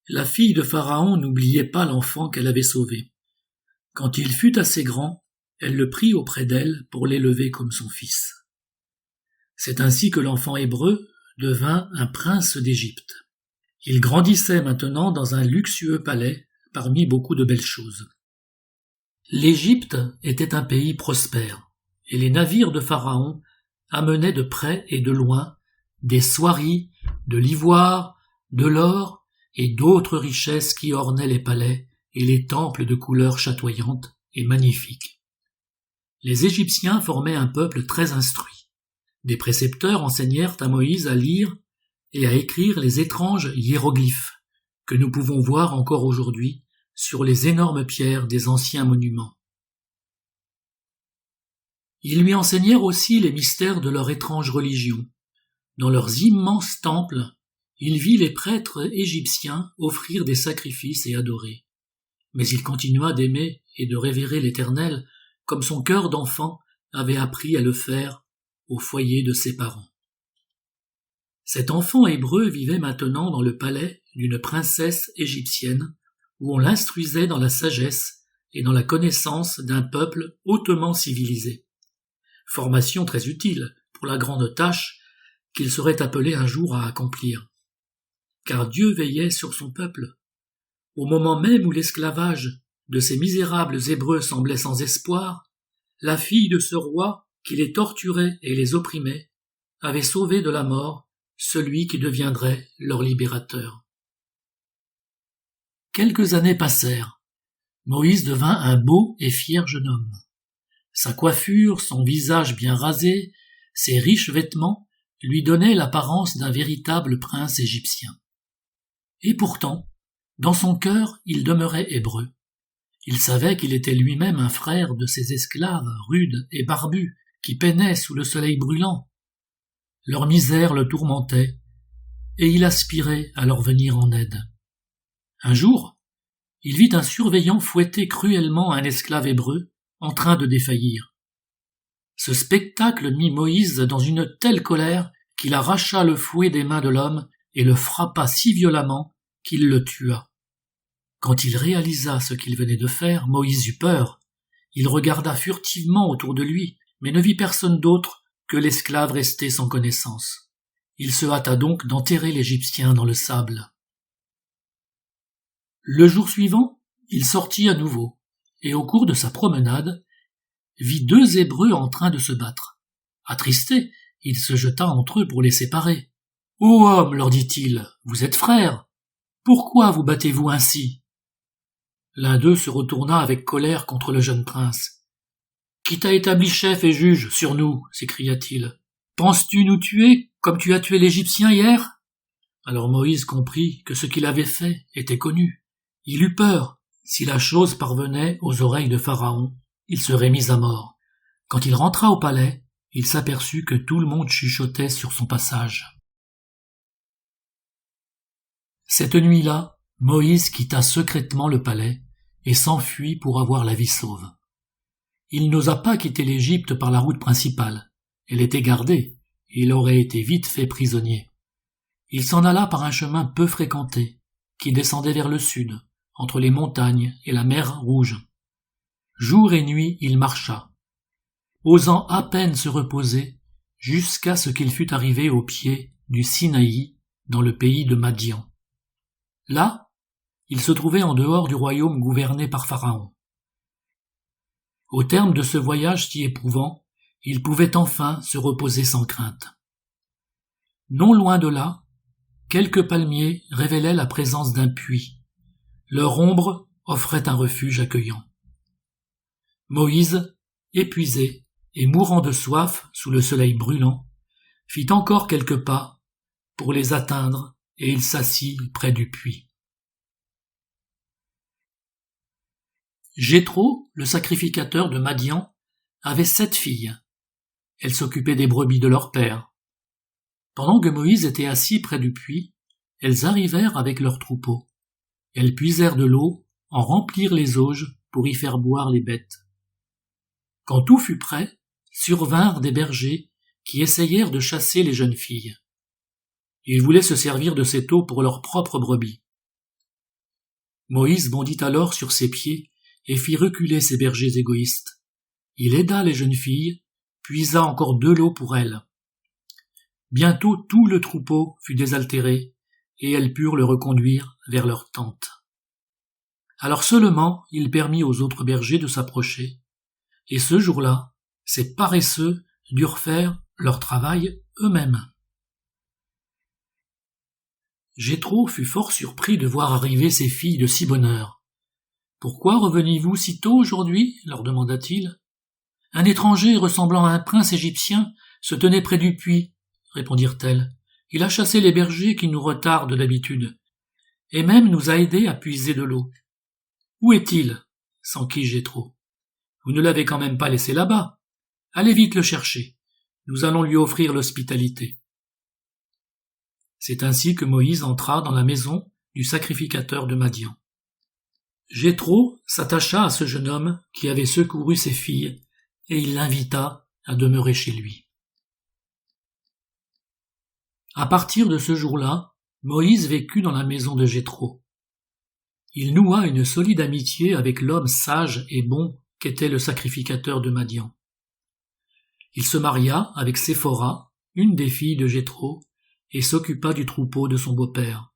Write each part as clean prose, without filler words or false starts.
La fille de Pharaon n'oubliait pas l'enfant qu'elle avait sauvé. Quand il fut assez grand, elle le prit auprès d'elle pour l'élever comme son fils. C'est ainsi que l'enfant hébreu devint un prince d'Égypte. Il grandissait maintenant dans un luxueux palais parmi beaucoup de belles choses. L'Égypte était un pays prospère, et les navires de Pharaon amenaient de près et de loin des soieries, de l'ivoire, de l'or et d'autres richesses qui ornaient les palais et les temples de couleurs chatoyantes et magnifiques. Les Égyptiens formaient un peuple très instruit. Des précepteurs enseignèrent à Moïse à lire et à écrire les étranges hiéroglyphes que nous pouvons voir encore aujourd'hui sur les énormes pierres des anciens monuments. Ils lui enseignèrent aussi les mystères de leur étrange religion. Dans leurs immenses temples, il vit les prêtres égyptiens offrir des sacrifices et adorer. Mais il continua d'aimer et de révérer l'Éternel comme son cœur d'enfant avait appris à le faire au foyer de ses parents. Cet enfant hébreu vivait maintenant dans le palais d'une princesse égyptienne où on l'instruisait dans la sagesse et dans la connaissance d'un peuple hautement civilisé. Formation très utile pour la grande tâche qu'il serait appelé un jour à accomplir. Car Dieu veillait sur son peuple. Au moment même où l'esclavage de ces misérables Hébreux semblait sans espoir, la fille de ce roi qui les torturait et les opprimait avait sauvé de la mort celui qui deviendrait leur libérateur. Quelques années passèrent. Moïse devint un beau et fier jeune homme. Sa coiffure, son visage bien rasé, ses riches vêtements lui donnaient l'apparence d'un véritable prince égyptien. Et pourtant, dans son cœur, il demeurait hébreu. Il savait qu'il était lui-même un frère de ces esclaves rudes et barbus qui peinaient sous le soleil brûlant. Leur misère le tourmentait, et il aspirait à leur venir en aide. Un jour, il vit un surveillant fouetter cruellement un esclave hébreu en train de défaillir. Ce spectacle mit Moïse dans une telle colère qu'il arracha le fouet des mains de l'homme et le frappa si violemment qu'il le tua. Quand il réalisa ce qu'il venait de faire, Moïse eut peur. Il regarda furtivement autour de lui, mais ne vit personne d'autre que l'esclave resté sans connaissance. Il se hâta donc d'enterrer l'Égyptien dans le sable. Le jour suivant, il sortit à nouveau, et au cours de sa promenade, vit deux Hébreux en train de se battre. Attristé, il se jeta entre eux pour les séparer. « Ô hommes, leur dit-il, vous êtes frères. Pourquoi vous battez-vous ainsi ?» L'un d'eux se retourna avec colère contre le jeune prince. « Qui t'a établi chef et juge sur nous ?» s'écria-t-il. « Penses-tu nous tuer comme tu as tué l'Égyptien hier ?» Alors Moïse comprit que ce qu'il avait fait était connu. Il eut peur. Si la chose parvenait aux oreilles de Pharaon, il serait mis à mort. Quand il rentra au palais, il s'aperçut que tout le monde chuchotait sur son passage. Cette nuit-là, Moïse quitta secrètement le palais et s'enfuit pour avoir la vie sauve. Il n'osa pas quitter l'Égypte par la route principale. Elle était gardée, et il aurait été vite fait prisonnier. Il s'en alla par un chemin peu fréquenté, qui descendait vers le sud, entre les montagnes et la mer Rouge. Jour et nuit, il marcha, osant à peine se reposer, jusqu'à ce qu'il fût arrivé au pied du Sinaï, dans le pays de Madian. Là, il se trouvait en dehors du royaume gouverné par Pharaon. Au terme de ce voyage si éprouvant, il pouvait enfin se reposer sans crainte. Non loin de là, quelques palmiers révélaient la présence d'un puits. Leur ombre offrait un refuge accueillant. Moïse, épuisé et mourant de soif sous le soleil brûlant, fit encore quelques pas pour les atteindre et il s'assit près du puits. Jéthro, le sacrificateur de Madian, avait 7 filles. Elles s'occupaient des brebis de leur père. Pendant que Moïse était assis près du puits, elles arrivèrent avec leurs troupeaux. Elles puisèrent de l'eau, en remplirent les auges pour y faire boire les bêtes. Quand tout fut prêt, survinrent des bergers qui essayèrent de chasser les jeunes filles. Ils voulaient se servir de cette eau pour leurs propres brebis. Moïse bondit alors sur ses pieds et fit reculer ces bergers égoïstes. Il aida les jeunes filles, puisa encore de l'eau pour elles. Bientôt tout le troupeau fut désaltéré, et elles purent le reconduire vers leur tente. Alors seulement il permit aux autres bergers de s'approcher, et ce jour-là, ces paresseux durent faire leur travail eux-mêmes. Jéthro fut fort surpris de voir arriver ses filles de si bonne heure. « Pourquoi revenez-vous si tôt aujourd'hui » leur demanda-t-il. « Un étranger ressemblant à un prince égyptien se tenait près du puits, » répondirent-elles. « Il a chassé les bergers qui nous retardent d'habitude, et même nous a aidés à puiser de l'eau. »« Où est-il » s'enquit Jéthro. « Vous ne l'avez quand même pas laissé là-bas. Allez vite le chercher. Nous allons lui offrir l'hospitalité. » C'est ainsi que Moïse entra dans la maison du sacrificateur de Madian. Jéthro s'attacha à ce jeune homme qui avait secouru ses filles, et il l'invita à demeurer chez lui. À partir de ce jour-là, Moïse vécut dans la maison de Jéthro. Il noua une solide amitié avec l'homme sage et bon qu'était le sacrificateur de Madian. Il se maria avec Séphora, une des filles de Jéthro, et s'occupa du troupeau de son beau-père.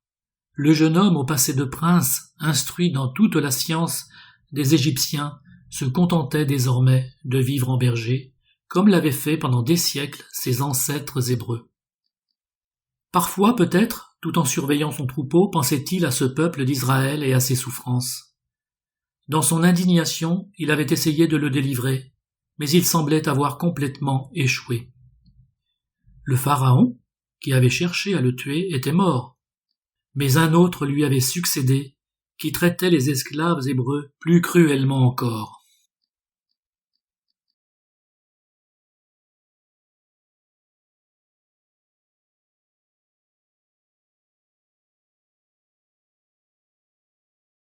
Le jeune homme au passé de prince, instruit dans toute la science des Égyptiens, se contentait désormais de vivre en berger, comme l'avaient fait pendant des siècles ses ancêtres hébreux. Parfois, peut-être, tout en surveillant son troupeau, pensait-il à ce peuple d'Israël et à ses souffrances. Dans son indignation, il avait essayé de le délivrer, mais il semblait avoir complètement échoué. Le pharaon, qui avait cherché à le tuer, était mort, mais un autre lui avait succédé, qui traitait les esclaves hébreux plus cruellement encore.